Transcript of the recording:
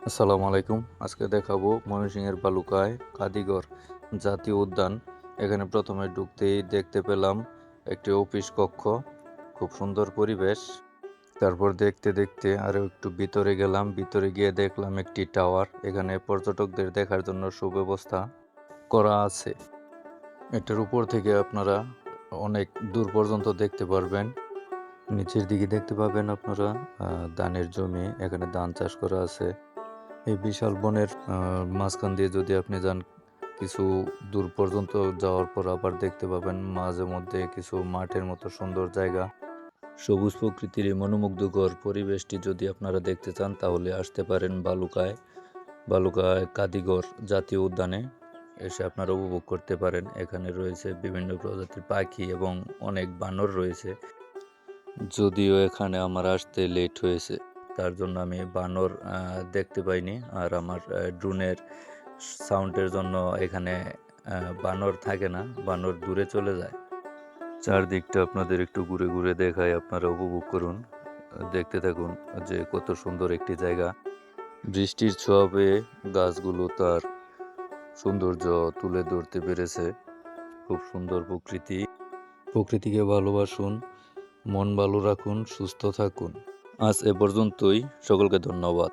আসসালামু আলাইকুম। আজকে দেখাবো ময়মনসিংহের বালুকায় কাদিগর জাতীয় উদ্যান। এখানে প্রথমে ঢুকতেই দেখতে পেলাম একটি অফিস কক্ষ, খুব সুন্দর পরিবেশ। তারপর দেখতে দেখতে আরও একটু ভিতরে গেলাম, ভিতরে গিয়ে দেখলাম একটি টাওয়ার। এখানে পর্যটকদের দেখার জন্য সুব্যবস্থা করা আছে। এটার উপর থেকে আপনারা অনেক দূর পর্যন্ত দেখতে পারবেন। নিচের দিকে দেখতে পাবেন আপনারা ধানের জমি, এখানে ধান চাষ করা আছে। এই বিশাল বনের মাঝখান দিয়ে যদি আপনি যান, কিছু দূর পর্যন্ত যাওয়ার পর আবার দেখতে পাবেন মাঝে মধ্যে কিছু মাঠের মতো সুন্দর জায়গা। সবুজ প্রকৃতির এই মনোমুগ্ধকর পরিবেশটি যদি আপনারা দেখতে চান তাহলে আসতে পারেন বালুকায় কাদিগর জাতীয় উদ্যানে। এসে আপনারা উপভোগ করতে পারেন। এখানে রয়েছে বিভিন্ন প্রজাতির পাখি এবং অনেক বানর রয়েছে। যদিও এখানে আমার আসতে লেট হয়েছে, তার জন্য আমি বানর দেখতে পাইনি। আর আমার ড্রোনের সাউন্ডের জন্য এখানে বানর থাকে না, বানর দূরে চলে যায়। চারদিকটা আপনাদের একটু ঘুরে ঘুরে দেখায়, আপনারা উপভোগ করুন, দেখতে থাকুন যে কত সুন্দর একটি জায়গা। বৃষ্টির ছোঁয়া পেয়ে গাছগুলো তার সৌন্দর্য তুলে ধরতে পেরেছে। খুব সুন্দর প্রকৃতিকে ভালোবাসুন, মন ভালো রাখুন, সুস্থ থাকুন। আজ এ পর্যন্তই। সকলকে ধন্যবাদ।